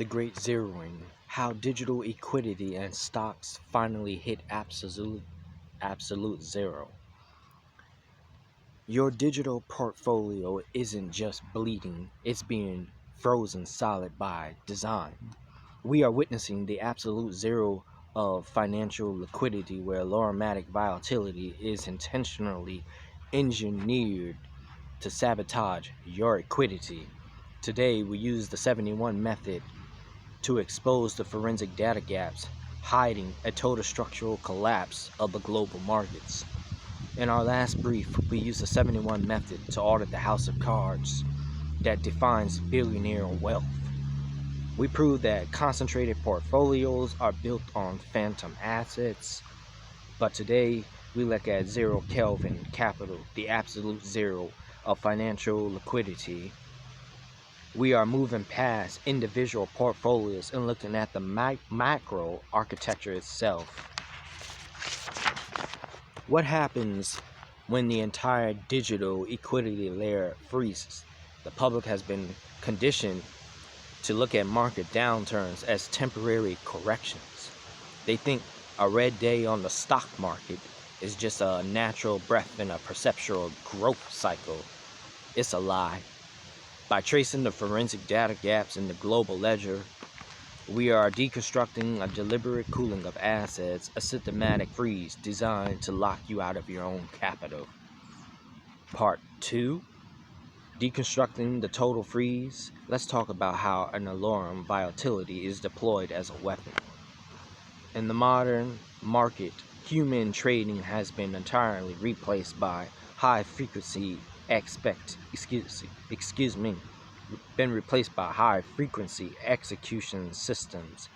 The Great Zeroing, how digital liquidity and stocks finally hit absolute zero. Your digital portfolio isn't just bleeding, it's being frozen solid by design. We are witnessing the absolute zero of financial liquidity where logarithmic volatility is intentionally engineered to sabotage your liquidity. Today, we use the 71 method to expose the forensic data gaps hiding a total structural collapse of the global markets. In our last brief, we used the 71 method to audit the house of cards that defines billionaire wealth. We proved that concentrated portfolios are built on phantom assets, but today we look at Zero Kelvin Capital, the absolute zero of financial liquidity. We are moving past individual portfolios and looking at the macro architecture itself. What happens when the entire digital liquidity layer freezes? The public has been conditioned to look at market downturns as temporary corrections. They think a red day on the stock market is just a natural breath in a perceptual growth cycle. It's a lie. By tracing the forensic data gaps in the global ledger, we are deconstructing a deliberate cooling of assets, a systematic freeze designed to lock you out of your own capital. Part 2, deconstructing the total freeze. Let's talk about how an alarm volatility is deployed as a weapon. In the modern market, human trading has been entirely replaced by high frequency execution systems.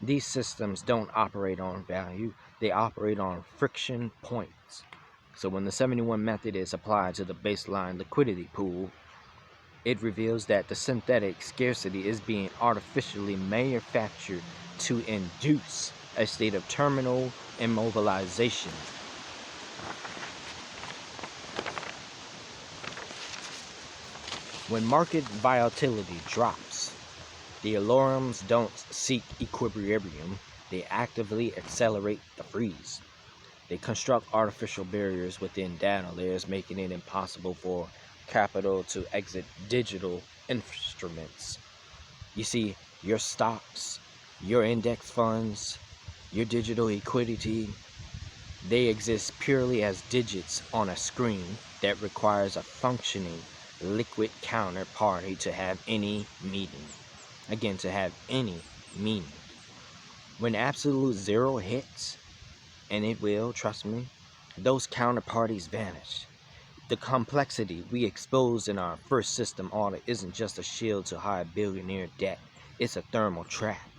These systems don't operate on value, they operate on friction points. So when the 71 method is applied to the baseline liquidity pool, it reveals that the synthetic scarcity is being artificially manufactured to induce a state of terminal immobilization. When market volatility drops, the alarms don't seek equilibrium, they actively accelerate the freeze. They construct artificial barriers within data layers, making it impossible for capital to exit digital instruments. You see, your stocks, your index funds, your digital liquidity, they exist purely as digits on a screen that requires a functioning liquid counterparty to have any meaning. Again, to have any meaning. When absolute zero hits, and it will, trust me, those counterparties vanish. The complexity we exposed in our first system audit isn't just a shield to hide billionaire debt, it's a thermal trap.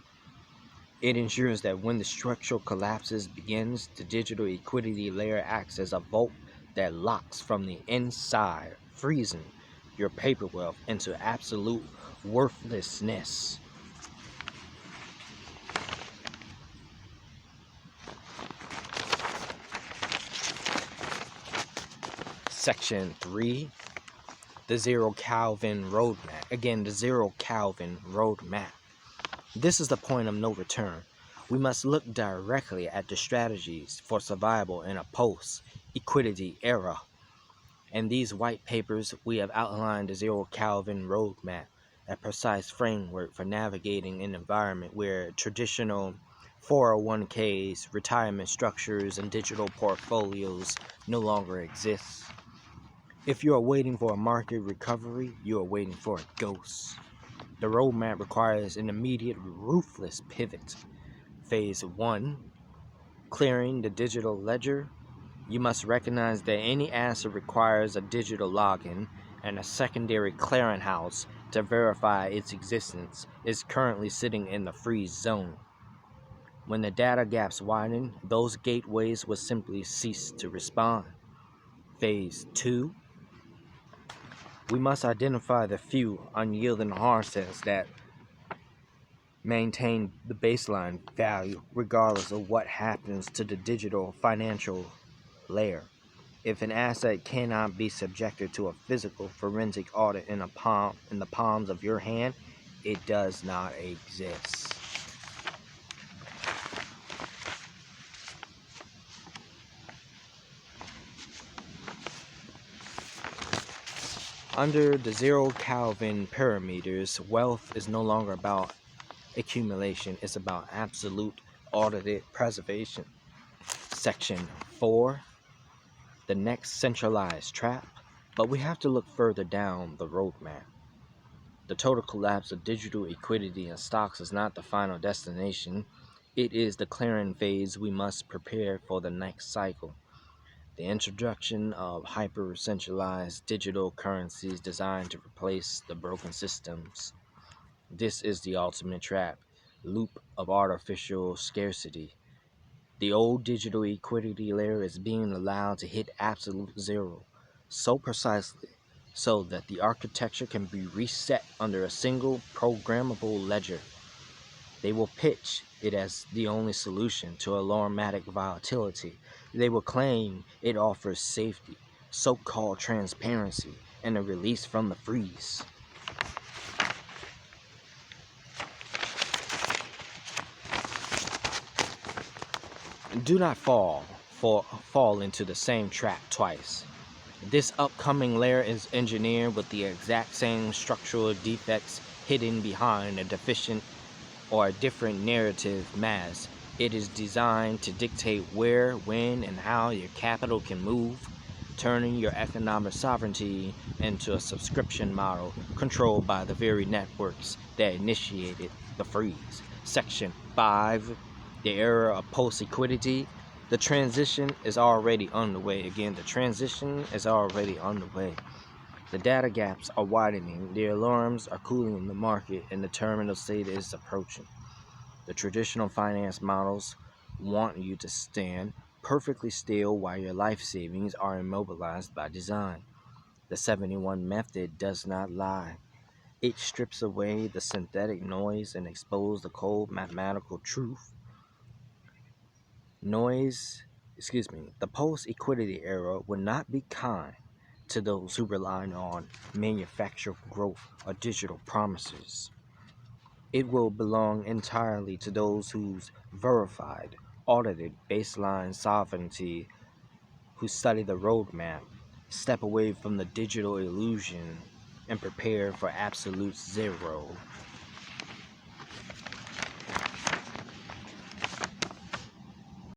It ensures that when the structural collapses begins, the digital liquidity layer acts as a vault that locks from the inside, freezing your paper wealth into absolute worthlessness. Section 3, the Zero Kelvin Roadmap. Again, the Zero Kelvin Roadmap. This is the point of no return. We must look directly at the strategies for survival in a post-liquidity era. In these white papers, we have outlined the Zero Kelvin Roadmap, a precise framework for navigating an environment where traditional 401ks, retirement structures, and digital portfolios no longer exist. If you are waiting for a market recovery, you are waiting for a ghost. The roadmap requires an immediate, ruthless pivot. Phase 1, clearing the digital ledger. You must recognize that any asset requires a digital login and a secondary clearinghouse to verify its existence is currently sitting in the freeze zone. When the data gaps widen, those gateways will simply cease to respond. Phase 2, we must identify the few unyielding hard sets that maintain the baseline value regardless of what happens to the digital financial layer. If an asset cannot be subjected to a physical forensic audit in the palms of your hand, It does not exist. Under the Zero Kelvin parameters, wealth is no longer about accumulation, it's about absolute audited preservation. Section 4, the next centralized trap, but we have to look further down the roadmap. The total collapse of digital liquidity and stocks is not the final destination, it is the clearing phase we must prepare for the next cycle. The introduction of hyper-centralized digital currencies designed to replace the broken systems. This is the ultimate trap, loop of artificial scarcity. The old digital liquidity layer is being allowed to hit absolute zero, so precisely so that the architecture can be reset under a single programmable ledger. They will pitch it as the only solution to alarmatic volatility. They will claim it offers safety, so-called transparency, and a release from the freeze. Do not fall into the same trap twice. This upcoming layer is engineered with the exact same structural defects hidden behind a deficient or a different narrative mask. It is designed to dictate where, when, and how your capital can move, turning your economic sovereignty into a subscription model controlled by the very networks that initiated the freeze. Section 5, the era of post-liquidity. The transition is already underway. Again, the transition is already underway. The data gaps are widening, the alarms are cooling in the market, and the terminal state is approaching. The traditional finance models want you to stand perfectly still while your life savings are immobilized by design. The 71 method does not lie. It strips away the synthetic noise and exposes the cold mathematical truth. The post-equity era will not be kind to those who rely on manufactured growth or digital promises. It will belong entirely to those whose verified, audited baseline sovereignty, who study the roadmap, step away from the digital illusion, and prepare for absolute zero.